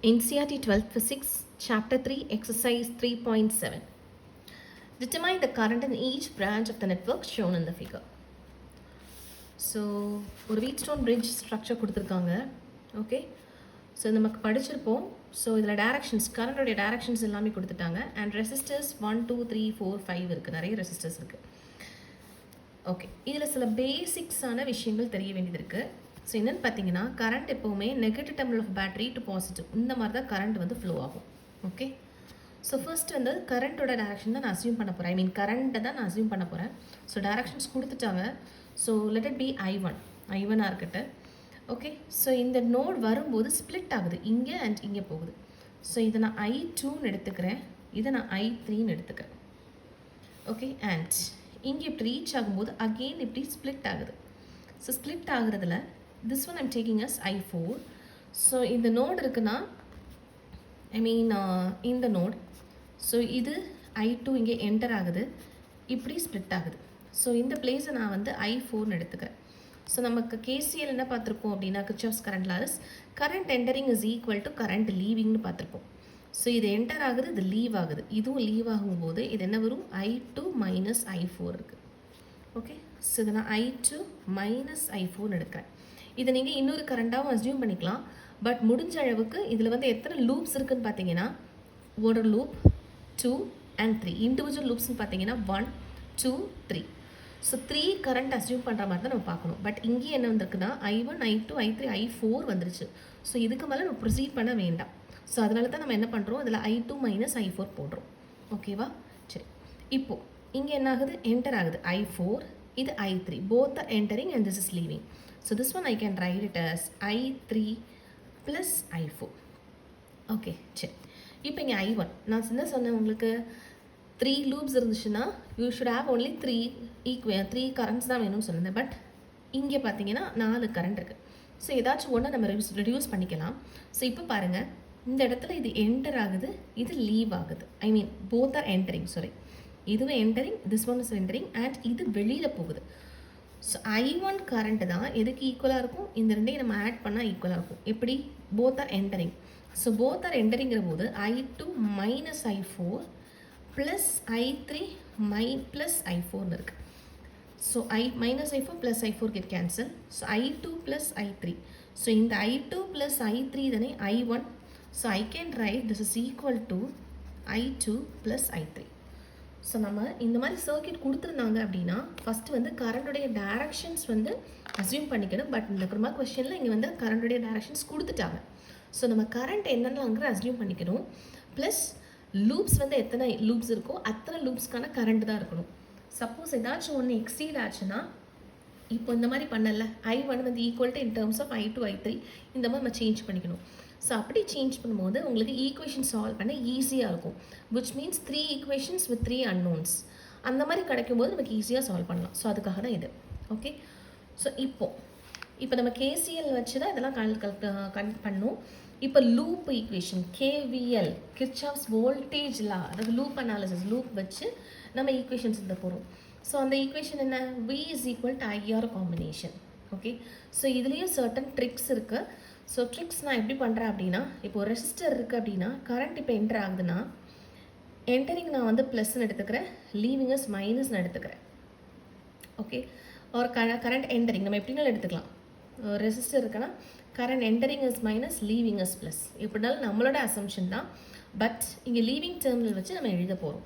NCERT 12th Physics, Chapter 3, Exercise 3.7. Determine the current in each branch of the network shown in the figure. So, ஒரு Wheatstone bridge structure கொடுத்துருக்காங்க. Okay, so நமக்கு படிச்சிருப்போம். So இதில் directions, கரண்டோடைய directions எல்லாமே கொடுத்துட்டாங்க. And resistors 1, 2, 3, 4, 5 இருக்குது. நிறைய resistors இருக்குது. ஓகே, இதில் சில பேசிக்ஸான விஷயங்கள் தெரிய வேண்டியது இருக்குது. ஸோ என்னென்னு பார்த்தீங்கன்னா, கரண்ட் எப்போவுமே negative terminal of battery to positive, இந்த மாதிரி தான் கரண்ட் வந்து ஃப்ளோ ஆகும். ஓகே, ஸோ ஃபர்ஸ்ட் வந்து கரண்ட்டோட டேரக்ஷன் தான் நான் அசியூம் பண்ண போகிறேன். ஐ மீன் கரண்ட்டை தான் நான் அசியூம் பண்ண போகிறேன். ஸோ டேரக்ஷன்ஸ் கொடுத்துட்டாங்க. So let it be I1 இருக்கட்டு. ஓகே, ஸோ இந்த நோட் வரும்போது ஸ்ப்ளிட் ஆகுது, இங்கே அண்ட் இங்கே போகுது. ஸோ இதை நான் I2ன்னு எடுத்துக்கிறேன், இதை நான் I3ன்னு எடுத்துக்கிறேன். ஓகே, அண்ட் இங்கே இப்படி ரீச் ஆகும்போது அகெயின் இப்படி ஸ்ப்ளிட் ஆகுது. ஸோ ஸ்ப்ளிட் ஆகுறதுல this one I'm taking as I4. So இந்த நோட் இருக்குன்னா ஐ மீன் இந்த நோட், ஸோ இது I2 இங்கே என்டர் ஆகுது, இப்படி ஸ்ப்ளிட் ஆகுது. ஸோ இந்த பிளேஸை நான் வந்து I4ன்னு எடுத்துக்கிறேன். ஸோ நமக்கு KCL என்ன பார்த்துருப்போம் அப்படின்னா, Kirchhoff's current laws, current entering is equal to current லீவிங்னு பார்த்துருப்போம். ஸோ இது என்டர் ஆகுது, இது லீவ் ஆகுது, இதுவும் லீவ் ஆகும்போது இது என்ன வரும், I2 மைனஸ் I4 இருக்குது. ஓகே, ஸோ இதை நான் I2 மைனஸ் I4ன்னு எடுக்கிறேன். இதை நீங்கள் இன்னொரு கரண்ட்டாகவும் அஸ்யூம் பண்ணிக்கலாம். பட் முடிஞ்ச அளவுக்கு இதில் வந்து எத்தனை லூப்ஸ் இருக்குதுன்னு பார்த்தீங்கன்னா, ஒரு லூப் 2 and 3, இண்டிவிஜுவல் லூப்ஸ்ன்னு பார்த்தீங்கன்னா 1, 2, 3. ஸோ 3 கரண்ட் அஸ்யூம் பண்ணுற மாதிரி தான் நம்ம பார்க்கணும். பட் இங்கே என்ன வந்திருக்குன்னா I1, I2, I3, I4 வந்துருச்சு. ஸோ இதுக்கு மேலே நம்ம ப்ரொசீட் பண்ண வேண்டாம். ஸோ அதனால தான் நம்ம என்ன பண்ணுறோம், அதில் I2 மைனஸ் I4 போடுறோம். ஓகேவா? சரி, இப்போது இங்கே என்ன ஆகுது, என்டர் ஆகுது I4, இது I3, both are entering and this is leaving. So this one I can write it as I3 plus I4. Okay, சரி. இப்போ இங்கே I1 நான் என்ன சொன்னேன் உங்களுக்கு, 3 லூப்ஸ் இருந்துச்சுன்னா you should have only 3 currents தான் வேணும்னு சொன்னேன். பட் இங்கே பார்த்தீங்கன்னா 4 கரண்ட் இருக்குது. ஸோ ஏதாச்சும் ஒன்று நம்ம ரெடியூஸ் பண்ணிக்கலாம். ஸோ இப்போ பாருங்கள், இந்த இடத்துல இது என்டர் ஆகுது, இது லீவ் ஆகுது. I mean both are entering, sorry, இதுவும் entering, this one is entering, and இது வெளியில் போகுது. ஸோ I1 கரண்ட் தான் எதுக்கு ஈக்குவலாக இருக்கும், இந்த ரெண்டையும் நம்ம ஆட் பண்ணால் ஈக்குவலாக இருக்கும். எப்படி, both are entering. So both are என்டரிங்கிற போது I2 minus I4 plus I3 plus I4ன்னு இருக்குது. So minus I4 plus I4 get cancel. So I2 plus I3. So இந்த I2 ப்ளஸ் I3 தானே I1. So I can write this is equal to I2 plus I3. So நம்ம இந்த மாதிரி circuit கொடுத்துருந்தாங்க அப்படின்னா first வந்து கரண்ட்டுடைய டேரக்ஷன்ஸ் வந்து அஸ்யூம் பண்ணிக்கணும். பட் இந்த குருமா கொஸ்டினில் இங்கே வந்து கரண்ட்டுடைய டேரக்ஷன்ஸ் கொடுத்துட்டாங்க. ஸோ நம்ம கரண்ட் என்னென்னங்கிற அஸ்யூம் பண்ணிக்கணும். ப்ளஸ் லூப்ஸ் வந்து எத்தனை லூப்ஸ் இருக்கோ அத்தனை லூப்ஸ்க்கான கரண்ட் தான் இருக்கணும். சப்போஸ் ஏதாச்சும் ஒன்று எக்ஸீட் ஆச்சுன்னா, இப்போ இந்த மாதிரி பண்ணல, I1 வந்து equal to in terms of I2, I3 இந்த மாதிரி நம்ம சேஞ்ச் பண்ணிக்கணும். ஸோ அப்படி சேஞ்ச் பண்ணும்போது உங்களுக்கு ஈக்குவேஷன் சால்வ் பண்ண ஈஸியாக இருக்கும். Which means 3 equations with 3 unknowns அந்த மாதிரி கிடைக்கும்போது நமக்கு ஈஸியாக சால்வ் பண்ணலாம். ஸோ அதுக்காக தான் இது. ஓகே, ஸோ இப்போ நம்ம KCL வச்சு தான் இதெல்லாம் பண்ணோம். இப்போ loop equation KVL, Kirchhoff's voltage law, அதாவது லூப் அனாலிசிஸ், லூப் வச்சு நம்ம ஈக்குவேஷன்ஸ் இந்த போகிறோம். ஸோ அந்த ஈக்குவேஷன் என்ன, V is equal to IR combination. Okay, so இதுலேயும் சர்டன் ட்ரிக்ஸ் இருக்குது. ஸோ ட்ரிக்ஸ் நான் எப்படி பண்ணுறேன் அப்படின்னா, இப்போ ரெசிஸ்டர் இருக்குது அப்படின்னா கரண்ட் இப்போ என்டர் ஆகுதுன்னா என்டரிங் நான் வந்து ப்ளஸ்ன்னு எடுத்துக்கிறேன், லீவிங் இஸ் மைனஸ்ன்னு எடுத்துக்கிறேன். ஓகே, ஒரு கரண்ட் என்டரிங் நம்ம எப்படினாலும் எடுத்துக்கலாம். ரெசிஸ்டர் இருக்குன்னா current entering is minus, leaving is plus, எப்படினாலும் நம்மளோட அசம்ஷன் தான். பட் இங்கே லீவிங் டெர்மினல் வச்சு நம்ம எழுத போகிறோம்,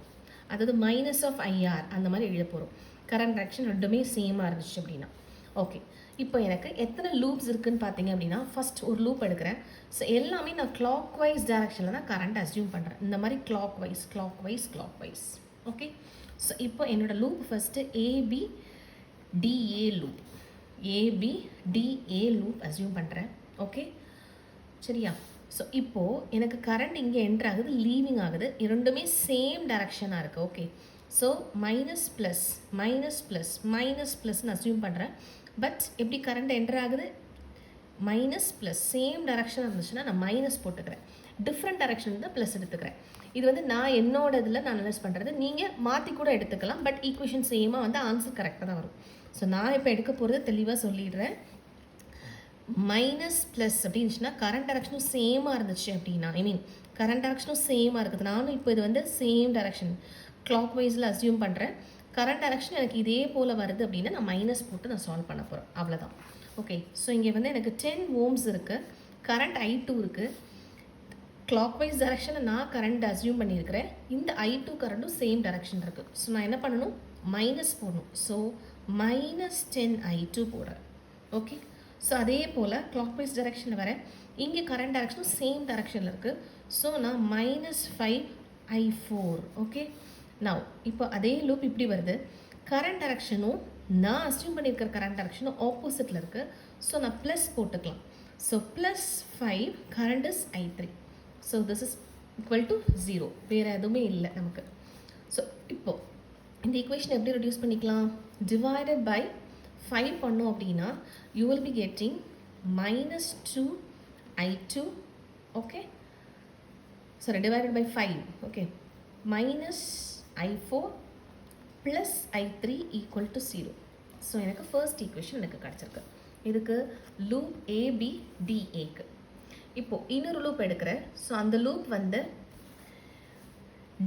அதாவது மைனஸ் ஆஃப் IR அந்த மாதிரி எழுத போகிறோம். கரண்ட் ஆக்ஷன் ரெண்டுமே சேமாக இருந்துச்சு அப்படின்னா. ஓகே, இப்போ எனக்கு எத்தனை லூப்ஸ் இருக்குதுன்னு பார்த்தீங்க அப்படின்னா, ஃபஸ்ட் ஒரு லூப் எடுக்கிறேன். ஸோ எல்லாமே நான் கிளாக் வைஸ் டேரக்ஷனில் தான் கரண்ட் அஸ்யூம் பண்ணுறேன். இந்த மாதிரி கிளாக் வைஸ். ஓகே, ஸோ இப்போ என்னோடய loop first ABDA loop assume பண்ணுறேன். ஓகே, சரியா? ஸோ இப்போது எனக்கு கரண்ட் இங்கே என்டர் ஆகுது, லீவிங் ஆகுது, இரண்டுமே சேம் டைரக்ஷனாக இருக்குது. ஓகே, ஸோ மைனஸ் ப்ளஸ்ன்னு அஸ்யூம் பண்ணுறேன். பட் எப்படி கரண்ட் என்டர் ஆகுது, மைனஸ் ப்ளஸ் சேம் டைரக்ஷன் இருந்துச்சுன்னா நான் மைனஸ் போட்டுக்கிறேன், டிஃப்ரெண்ட் டைரக்ஷன் தான் ப்ளஸ் எடுத்துக்கிறேன். இது வந்து நான் என்னோட இதில் நான் அனலைஸ் பண்ணுறது, நீங்கள் மாற்றி கூட எடுத்துக்கலாம். பட் ஈக்குவேஷன் சேமாக வந்து ஆன்சர் கரெக்டாக தான் வரும். ஸோ நான் இப்போ எடுக்க போகிறது தெளிவாக சொல்லிடுறேன். மைனஸ் ப்ளஸ் அப்படின்னுச்சுன்னா கரண்ட் டைரக்ஷனும் சேமாக இருந்துச்சு அப்படின்னா கரண்ட் டைரக்ஷனும் சேமாக இருக்குது. நானும் இப்போ இது வந்து சேம் டைரக்ஷன் கிளாக் வைஸில் அசியூம் பண்ணுறேன். கரண்ட் டைரக்ஷன் எனக்கு இதே போல் வருது அப்படின்னா நான் மைனஸ் போட்டு நான் சால்வ் பண்ண போகிறேன், அவ்வளோதான். ஓகே, ஸோ இங்கே வந்து எனக்கு 10 ohms இருக்குது, கரண்ட் I2 இருக்குது. கிளாக் வைஸ் டைரக்ஷனில் நான் கரண்ட் அசியூம் பண்ணியிருக்கிறேன். இந்த I2 கரண்ட்டும் சேம் டைரக்ஷன் இருக்குது. ஸோ நான் என்ன பண்ணணும், மைனஸ் போடணும். ஸோ -10I2 போடுறேன். ஓகே, ஸோ அதே போல் கிளாக் வைஸ் டைரக்ஷனில் வரேன். இங்கே கரண்ட் டைரக்ஷனும் சேம் டைரக்ஷனில் இருக்குது. ஸோ நான் -5I4. ஓகே, நான் இப்போ அதே லூப் இப்படி வருது. கரண்ட் டைரக்ஷனும் நான் அசியூம் பண்ணியிருக்கிற கரண்ட் டைரக்ஷனும் ஆப்போசிட்டில் இருக்குது. ஸோ நான் ப்ளஸ் போட்டுக்கலாம். So +5 current is I3. So this is equal to 0. வேறு எதுவுமே இல்லை நமக்கு. ஸோ இப்போது இந்த ஈக்குவேஷன் எப்படி ரெடியூஸ் பண்ணிக்கலாம், டிவைடட் பை 5 பண்ணோம் அப்படின்னா you will be getting -2I2. Okay, sorry, divided by 5. Okay, -I4 plus I3 equal to 0. So எனக்கு ஃபர்ஸ்ட் ஈக்குவேஷன் எனக்கு கிடச்சிருக்கு. இதுக்கு லூப் ABDAக்கு. இப்போது இன்னொரு லூப் எடுக்கிறேன். ஸோ அந்த லூப் வந்து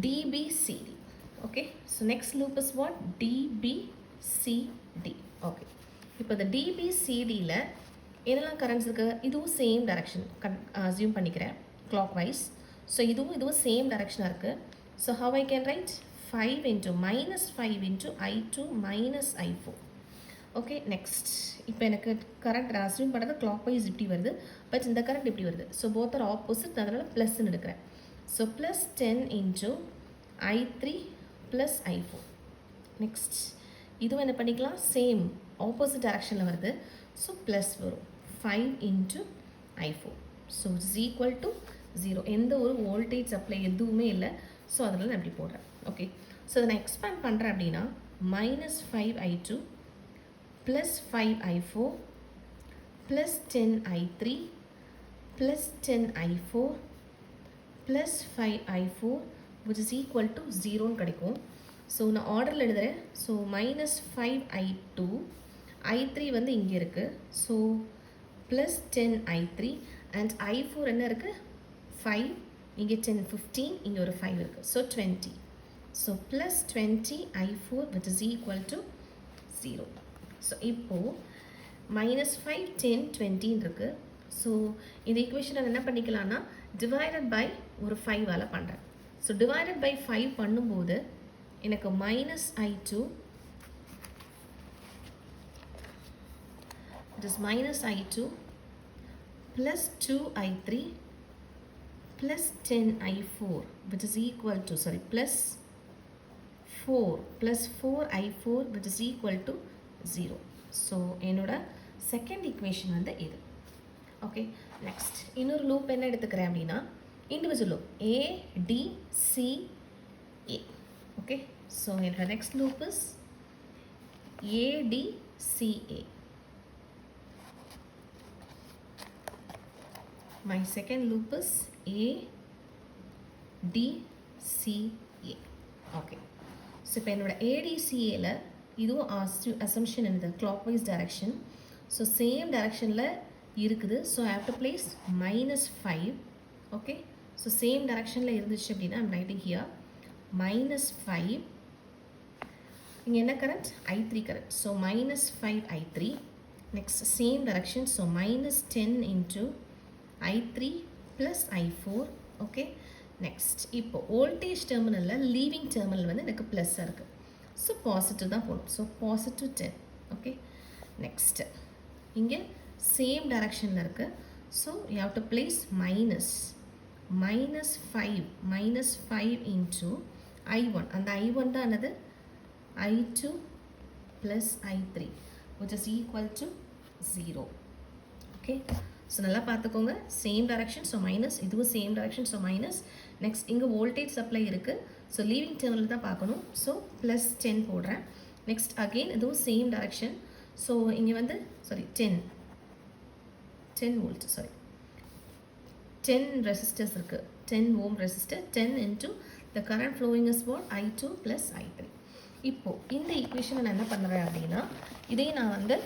DBCD. Okay, so next loop is what, DBCD. Okay, இப்போ இந்த DBCDயில் என்னெல்லாம் கரண்ட்ஸ் இருக்குது, இதுவும் சேம் டைரக்ஷன் அசியூம் பண்ணிக்கிறேன் கிளாக் வைஸ். ஸோ இதுவும் சேம் டைரக்ஷனாக இருக்குது. So how I can right 5 into -5 into I2 minus I4. Okay, next இப்போ எனக்கு கரண்ட் அசியூம் பண்ணுறது கிளாக் வைஸ் இப்படி வருது, பட் இந்த கரண்ட் இப்படி வருது. ஸோ போத் ஆர் ஆப்போசிட், அதனால் ப்ளஸ்ன்னு எடுக்கிறேன். So +10 into I3 plus I4. Next இதுவும் என்ன பண்ணிக்கலாம், சேம் ஆப்போசிட் டைரக்ஷனில் வருது. ஸோ ப்ளஸ் வரும் 5 into I4. So it's equal to 0. எந்த ஒரு வோல்டேஜ் சப்ளை எதுவுமே இல்லை. ஸோ அதனால் நான் இப்படி போடுறேன். ஓகே, ஸோ இதை நான் எக்ஸ்பேண்ட் பண்ணுறேன் அப்படின்னா -5I2 + 5I4 + 10I3 + 10I4 + 5I4 which is equal to 0ன்னு கிடைக்கும். ஸோ நான் ஆர்டரில் எழுதுகிறேன். ஸோ -5I2, I3 வந்து இங்கே இருக்குது. ஸோ +10I3 and I4 என்ன இருக்குது, 5, இங்கே 10, 15, இங்கே ஒரு 5 இருக்குது. So 20. So +20I4 which is equal to 0. So இப்போது -5, 10, 20 இருக்குது. ஸோ இந்த ஈக்குவேஷனை என்ன பண்ணிக்கலாம்னா டிவைடட் பை ஒரு 5ஆல் பண்ணுறேன். ஸோ டிவைடட் பை 5 பண்ணும்போது எனக்கு -I2 it is -I2 plus 2I3 plus 10I4 which is equal to, sorry, plus 4I4 which is equal to 0. So என்னோட செகண்ட் ஈக்குவேஷன் வந்து இது. ஓகே, நெக்ஸ்ட் இன்னொரு லூப் என்ன எடுத்துக்கிறேன் அப்படின்னா individual loop ADCA. Okay, so என்னோட next loop is ADCA. My second loop is ADCA. Okay, so இப்போ என்னோட ADCAல இதுவும் assumption in the clockwise direction. So same directionல இருக்குது. So I have to place -5. Okay, so same directionல இருந்துச்சு அப்படின்னா I'm writing here -5. இங்கே என்ன current, I3 current. So -5I3. Next same direction. So -10 into I3 plus I4. Okay, next இப்போ voltage டெர்மினலில் leaving terminal வந்து எனக்கு ப்ளஸ்ஸாக இருக்குது. ஸோ பாசிட்டிவ் தான் போடும். ஸோ +10. ஓகே, நெக்ஸ்ட்டு இங்கே சேம் டைரக்ஷனில் இருக்குது. So you have to place -5 into I1. அந்த I1 தான் என்னது, I2 plus I3 which is equal to 0. Okay, so நல்லா பார்த்துக்கோங்க, சேம் டைரக்ஷன். ஸோ மைனஸ், இதுவும் same direction. So minus. Next இங்கே வோல்டேஜ் சப்ளை இருக்குது. ஸோ லீவிங் டெர்மினல் தான் பார்க்கணும். ஸோ +10 போடுறேன். நெக்ஸ்ட் அகெயின் இதுவும் சேம் டைரக்ஷன். ஸோ இங்கே வந்து சாரி 10 வோல்ட், சாரி 10 ரெசிஸ்டர்ஸ் இருக்குது. 10 ohm resistor. 10 into the current flowing is what, I2 plus I3. இப்போது இந்த ஈக்குவேஷனை நான் என்ன பண்ணுறேன் அப்படின்னா இதையும் நான் வந்து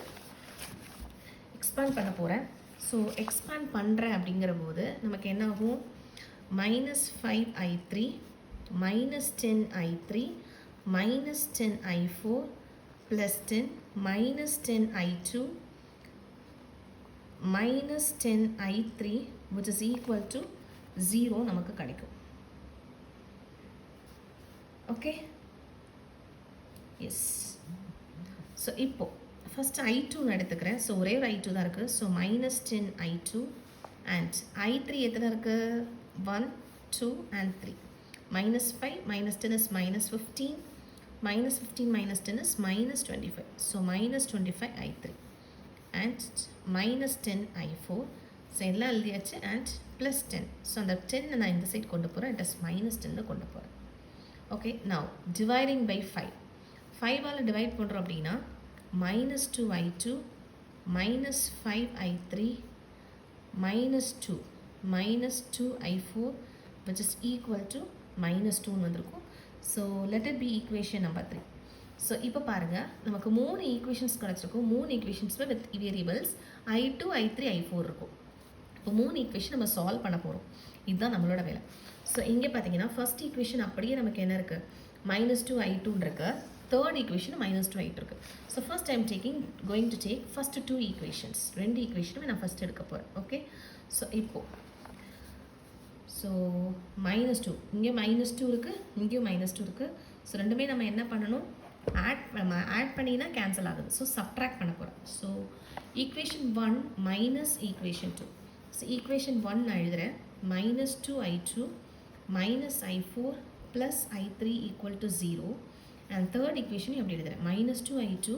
எக்ஸ்பேண்ட் பண்ண போகிறேன். ஸோ எக்ஸ்பேண்ட் பண்ணுறேன் அப்படிங்கிற போது நமக்கு என்ன ஆகும், -5i3 -10i3 -10i4 +10 -10i2 -10i3 which is equal to 0 நமக்கு கிடைக்கும். Okay, yes. ஸோ இப்போ ஃபஸ்ட்டு i2 எடுத்துக்கிறேன். ஸோ ஒரே ஒரு i2 தான் இருக்குது. ஸோ -10i2 அண்ட் i3 எத்தனை இருக்குது, 1 2 and 3. -5 -10 is -15, -15 -10 is -25. So -25i3 and -10i4. So எல்லாம் எழுதியாச்சு அண்ட் +10. ஸோ அந்த 10 நான் இந்த சைட் கொண்டு போகிறேன், இட் இஸ் -10 கொண்டு போகிறேன். Okay, now dividing by 5. 5ஆல் டிவைட் பண்ணுறோம் அப்படின்னா -2i2 -5i3 -2 -2i4 which is equal to -2 வந்திருக்கும். So let it be equation number 3. So இப்போ பாருங்கள், நமக்கு 3 ஈக்குவேஷன்ஸ் கிடச்சிருக்கும். 3 ஈக்குவேஷன்ஸில் with variables i2 i3 i4 இருக்கும். இப்போ 3 ஈக்குவேஷன் நம்ம சால்வ் பண்ண போகிறோம். இதுதான் நம்மளோட வேலை. ஸோ இங்கே பார்த்தீங்கன்னா ஃபர்ஸ்ட் ஈக்குவேஷன் அப்படியே நமக்கு என்ன இருக்குது, -2i2 இருக்கு. தேர்ட் ஈக்குவேஷன் -2i2 இருக்குது. So first I'm going to take first 2 equations. 2 ஈக்குவேஷனுமே நான் ஃபஸ்ட் எடுக்க போகிறேன். ஓகே, ஸோ இப்போது ஸோ -2 இங்கே -2 இருக்குது, இங்கேயும் -2 இருக்குது. ஸோ ரெண்டுமே நம்ம என்ன பண்ணணும், ஆட் பண்ணினா கேன்சல் ஆகுது. ஸோ சப்ட்ராக்ட் பண்ண போகிறோம். So equation 1 minus equation 2. So equation 1 நான் எழுதுகிறேன், -2i2 -i4 +i3 = 0. And third equation எப்படி எழுதுகிறேன், -2i2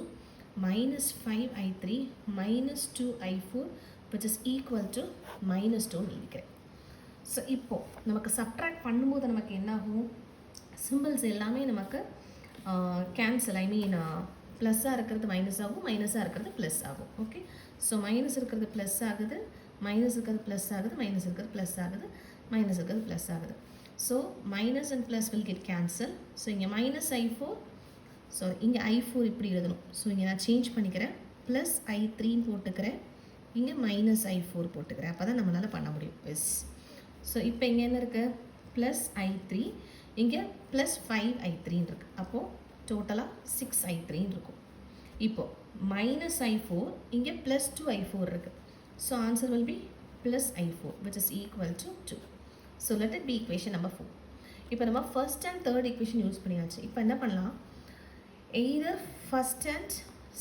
-5i3 -2i4 which is equal to -2 எழுதிக்கிறேன். ஸோ இப்போது நமக்கு சப்ட்ராக்ட் பண்ணும்போது நமக்கு என்ன ஆகும், சிம்பிள்ஸ் எல்லாமே நமக்கு கேன்சல், ஐ மீன் ப்ளஸ்ஸாக இருக்கிறது மைனஸ் ஆகும், மைனஸாக இருக்கிறது ப்ளஸ் ஆகும். ஓகே, ஸோ மைனஸ் இருக்கிறது ப்ளஸ் ஆகுது, மைனஸ் இருக்கிறது ப்ளஸ் ஆகுது, மைனஸ் இருக்கிறது ப்ளஸ் ஆகுது, மைனஸ் இருக்கிறது ப்ளஸ் ஆகுது. So minus and plus will get cancel. So இங்கே -i4, சாரி இங்கே i4 இப்படி எழுதணும். ஸோ இங்கே நான் சேஞ்ச் பண்ணிக்கிறேன், +i3 போட்டுக்கிறேன், இங்கே -i4 போட்டுக்கிறேன். அப்போ தான் நம்மளால் பண்ண முடியும். எஸ். ஸோ இப்போ இங்கே என்ன இருக்குது, +i3, இங்கே +5i3 இருக்குது. அப்போது டோட்டலாக 6i3 இருக்கும். இப்போது -i4, இங்கே +2i4 இருக்குது. So answer will be +i4 which is equal to 2. So let it be equation number 4. இப்போ நம்ம first and third equation use பண்ணியாச்சு. இப்போ என்ன பண்ணலாம், either first and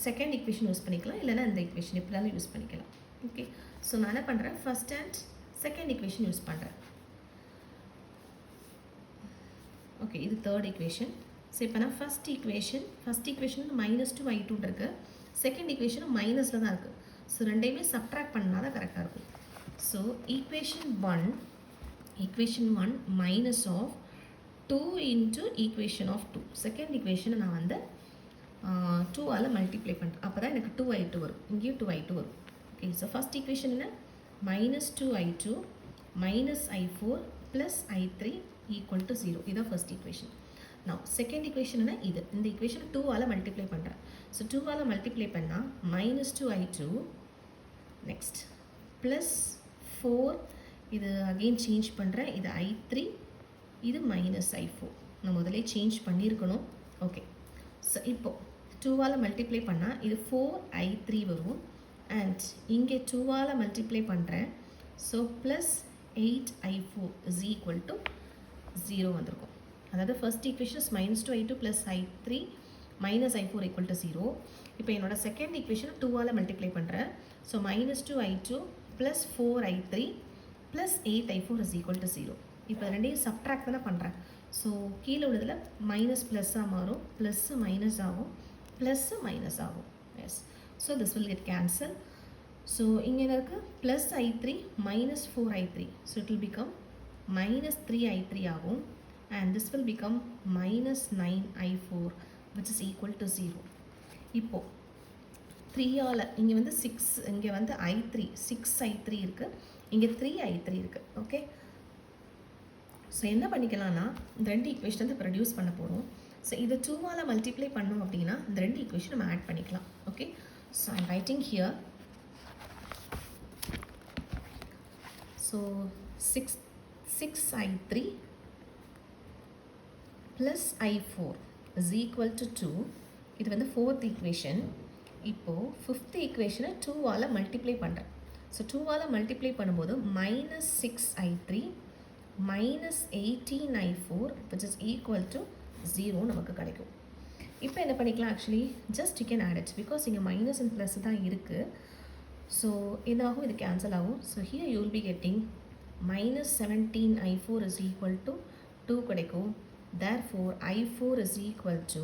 second equation use பண்ணிக்கலாம், இல்லைனா இந்த ஈக்குவேஷன் இப்படினாலும் யூஸ் பண்ணிக்கலாம். ஓகே, ஸோ நான் என்ன பண்ணுறேன், first and second equation use பண்ணுறேன். ஓகே, இது தேர்ட் ஈக்குவேஷன். ஸோ இப்போ நான் ஃபர்ஸ்ட் ஈக்குவேஷன் -2i2 இருக்குது, செகண்ட் ஈக்குவேஷனும் மைனஸில் தான் இருக்குது. ஸோ ரெண்டையுமே சப்ட்ராக்ட் பண்ணால் தான் கரெக்டாக இருக்கும். So equation 1 minus of 2 into equation of 2. Second ஈக்குவேஷனை நான் வந்து 2ஆல் மல்டிப்ளை பண்ணுறேன். அப்போ தான் எனக்கு 2i2 வரும், இங்கேயும் 2i2 வரும். ஓகே, ஸோ ஃபஸ்ட் ஈக்குவேஷன் என்ன, -2i2 -i4 +i3 = 0. இதுதான் ஃபர்ஸ்ட் ஈக்குவேஷன். நான் செகண்ட் ஈக்குவேஷன் என்ன, இது இந்த ஈக்குவேஷன் 2ஆல் மல்டிப்ளை பண்ணுறேன். ஸோ 2ஆல் மல்டிப்ளை பண்ணால் -2i2 நெக்ஸ்ட் +4, இது அகெயின் சேஞ்ச் பண்ணுறேன், இது i3, இது -i4. நான் முதலே சேஞ்ச் பண்ணியிருக்கணும். ஓகே, ஸோ இப்போது 2ஆல் மல்டிப்ளை பண்ணால் இது 4i3 வரும். அண்ட் இங்கே 2ஆல் மல்டிப்ளை பண்ணுறேன். ஸோ +8i4 = 0 வந்திருக்கும். அதாவது first equation -2i2 +i3 -i4 = 0. இப்போ என்னோட செகண்ட் ஈக்குவேஷன் 2ஆல் மல்டிப்ளை பண்ணுறேன். So -2i2 +4i3 +8i4 = 0. இப்போ ரெண்டையும் சப்ட்ராக்ட் தானே பண்ணுறேன். ஸோ கீழே உள்ளதில் மைனஸ் ப்ளஸ்ஸாக மாறும், ப்ளஸ்ஸு மைனஸ் ஆகும், ப்ளஸ்ஸு மைனஸ் ஆகும். Yes. So this will get cancel. So இங்கே என்ன இருக்குது, +i3 -4i3. So it will become -3i3 ஆகும். And this will become -9i4 which is equal to 0. இப்போது 3ஆல் இங்கே வந்து 6, இங்கே வந்து i3 6i3 இருக்குது, இங்கே 3i3 இருக்குது. ஓகே, ஸோ என்ன பண்ணிக்கலாம்னா இந்த ரெண்டு ஈக்குவேஷன் வந்து ப்ரொடியூஸ் பண்ண போகிறோம். ஸோ இதை 2ஆல் மல்டிப்ளை பண்ணோம் அப்படின்னா இந்த ரெண்டு ஈக்குவேஷன் நம்ம ஆட் பண்ணிக்கலாம். Okay, so I'm writing here so 6i3 plus i4 is equal to 2. இது வந்து fourth equation. இப்போது fifth equation 2ஆல் மல்டிப்ளை பண்ணுறேன். ஸோ 2ஆல் மல்டிப்ளை பண்ணும்போது minus 6i3 minus 18i4 which is equal to 0 நமக்கு கிடைக்கும். இப்போ என்ன பண்ணிக்கலாம், actually just you can add it because இங்கே மைனஸ் அண்ட் ப்ளஸ் தான் இருக்குது. ஸோ என்னாகும், இது கேன்சல் ஆகும். So here you will be getting minus 17i4 is equal to 2 கிடைக்கும். Therefore i4 is equal to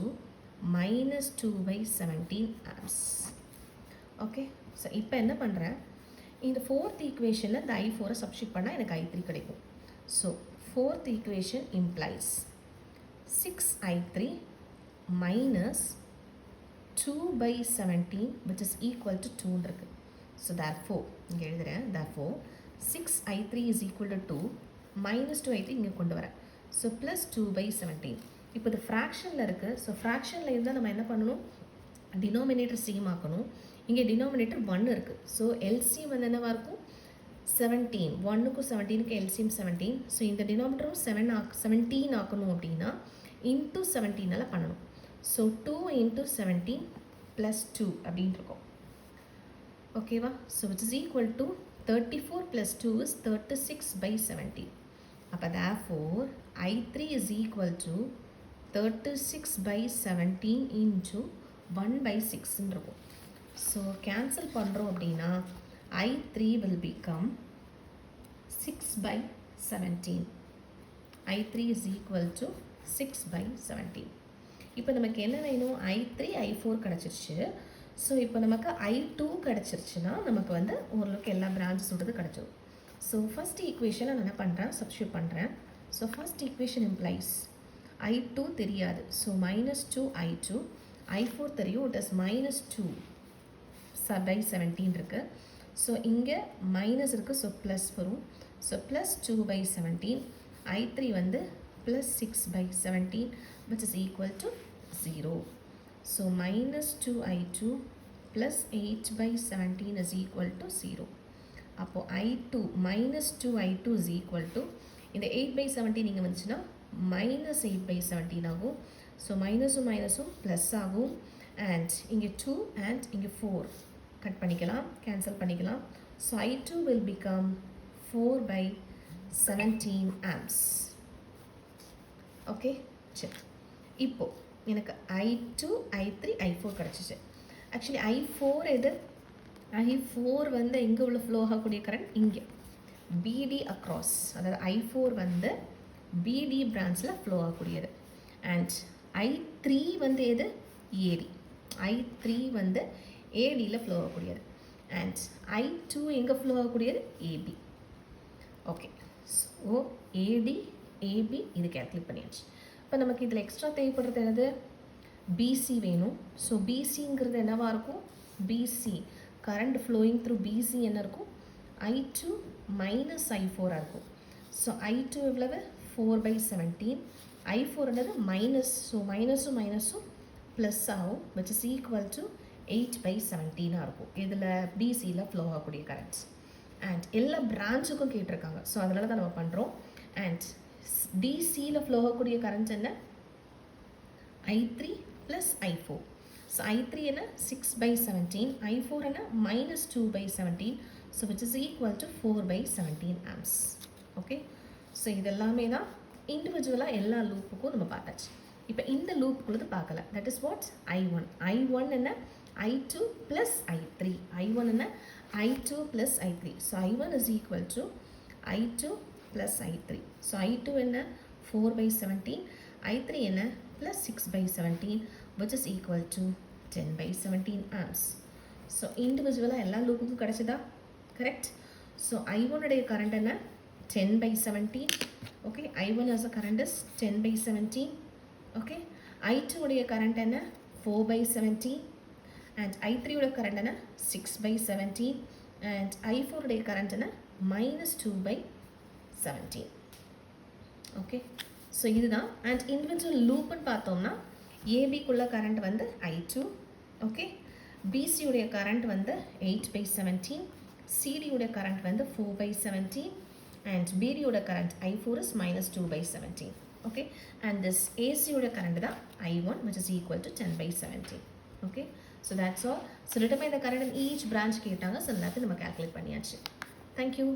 minus 2 by 17 amps. Okay, so இப்போ என்ன பண்ணுறேன், இந்த fourth equationல இந்த i4 சப்ஸ்டிட் பண்ணால் எனக்கு i3 கிடைக்கும். So fourth equation implies 6i3 minus 2 by 17 which is equal to 2 இருக்கு. ஸோ therefore இங்கே எழுதுகிறேன், therefore 6i3 is equal to 2 minus 2i3 இங்கே கொண்டு வரேன். So plus 2 by 17. இப்போ இது ஃப்ராக்ஷனில் இருக்குது. ஸோ ஃப்ராக்ஷனில் இருந்தால் நம்ம என்ன பண்ணணும், டினாமினேட்டர் சேம் ஆக்கணும். இங்கே டினாமினேட்டர் 1 இருக்குது. ஸோ எல்சிஎம் வந்து என்னவாக இருக்கும், 17. 1க்கும் 17க்கு எல்சிஎம் 17. ஸோ இந்த டினாமினேட்டரும் 17 ஆக்கணும் அப்படின்னா இன்ட்டு 17ஆல் பண்ணணும். ஸோ 2 into 17 + 2 அப்படின்னு இருக்கும். ஓகேவா? So which is equal to 34 + 2 is 36 by 17. அப்போ therefore i3 is equal to 36 by 17 into 1 by 6 இருக்கும். ஸோ கேன்சல் பண்ணுறோம் அப்படின்னா i3 will become 6 by 17. i3 is equal to 6 by 17. இப்போ நமக்கு என்ன வேணும், i3 i4 கிடச்சிருச்சு. ஸோ இப்போ நமக்கு i2 கிடச்சிருச்சுன்னா நமக்கு வந்து ஓரளவுக்கு எல்லா பிரான்ச்சஸ் விடுறது கிடச்சிடும். ஸோ ஃபஸ்ட் ஈக்குவேஷனை நான் என்ன பண்ணுறேன், சப்ஸ்டியூட் பண்ணுறேன். So first equation implies i2 தெரியாது. ஸோ மைனஸ் 2 i2, i4 தெரியும், இட் இஸ் மைனஸ் 2 by 17 இருக்குது. ஸோ இங்கே மைனஸ் இருக்குது, ஸோ ப்ளஸ் வரும். ஸோ ப்ளஸ் 2 by 17, i3 வந்து plus 6 by 17 which is equal to 0. So minus 2i2 plus 8 by 17 is equal to 0. அப்போ i2 minus 2i2 is equal to, இந்த 8 by 17 இங்கே வந்துச்சுன்னா minus 8 by 17 ஆகும். So மைனஸும் மைனஸும் ப்ளஸ் ஆகும். அண்ட் இங்கே 2 and இங்கே 4 கட் பண்ணிக்கலாம், கேன்சல் பண்ணிக்கலாம். So i2 will become 4 by 17 amps. Okay, சரி. இப்போ எனக்கு i2 i3 i4 கிடச்சிச்சு. ஆக்சுவலி i4 எது, i4 வந்து எங்கே உள்ள ஃப்ளோ ஆகக்கூடிய கரண்ட், இங்கே பிடி அக்ராஸ், அதாவது i4 வந்து பிடி பிரான்ச்சில் ஃப்ளோ ஆகக்கூடியது. அண்ட் i3 வந்து எது, ஏடி. i3 வந்து ஏடியில் ஃப்ளோ ஆகக்கூடியது. அண்ட் i2 எங்கே ஃப்ளோ ஆகக்கூடியது, AB. Okay, so AD AB இது கேல்குலேட் பண்ணியாச்சு. இப்போ நமக்கு இதில் எக்ஸ்ட்ரா தேவைப்படுறது என்னது, பிசி வேணும். ஸோ பிசிங்கிறது என்னவாக இருக்கும், BC current flowing through BC என்ன இருக்கும், i2 மைனஸ் i4 இருக்கும். ஸோ i2 எவ்வளவு, 4 by 17, i4 என்னது மைனஸ். ஸோ மைனஸும் மைனஸும் ப்ளஸ் ஆகும், which is equal to 8 by 17 இருக்கும். இதில் பிசியில் ஃப்ளோ ஆகக்கூடிய கரண்ட்ஸ். அண்ட் எல்லா பிரான்ச்சுக்கும் கேட்டிருக்காங்க, ஸோ அதனால தான் நம்ம பண்ணுறோம். அண்ட் டிசியில் ஃப்ளோ ஆகக்கூடிய கரண்ட்ஸ் என்ன, i3 plus i4. So i3 என்ன 6 by 17, i4 என்ன minus 2 by 17. So which is equal to 4 by 17 amps. Okay, so இதெல்லாமே தான் இண்டிவிஜுவலாக எல்லா லூப்புக்கும் நம்ம பார்த்தாச்சு. இப்போ இந்த லூப்புக்குள்ளது பார்க்கல, தட் இஸ் வாட்ஸ் i1 என்ன i2 ப்ளஸ் i3, i1 என்ன i2 plus i3. So i1 is equal to i2 plus i3. So i2 என்ன 4 by 17, i3 என்ன plus 6 by 17 which is equal to 10 by 17 amps. So இண்டிவிஜுவலாக எல்லா லூப்புக்கும் கிடச்சிதா, correct. So i1 உடைய current என்ன 10 by 17. Okay, i1 as a current is 10 by 17. Okay, i2 உடைய current என்ன 4 by 17 and i3 உடைய current என்ன 6 by 17 அண்ட் i4 உடைய current என்ன மைனஸ் 2 by 17. ஓகே, ஸோ இதுதான். அண்ட் இண்டிவிஜுவல் லூப்புன்னு பார்த்தோம்னா ஏபிக்குள்ள கரண்ட் வந்து i2. ஓகே, பிசியுடைய கரண்ட் வந்து 8 by 17, சிடியுடைய கரண்ட் வந்து 4 by 17 and BD ஓட current I4 is minus 2 by 17. Okay, and this AC ஓட current தான் I1 which is equal to 10 by 17. Okay, so that's all. So determine the current in each branch கேட்டாங்க, so எல்லாத்தையும் நம்ம calculate பண்ணியாச்சு. Thank you.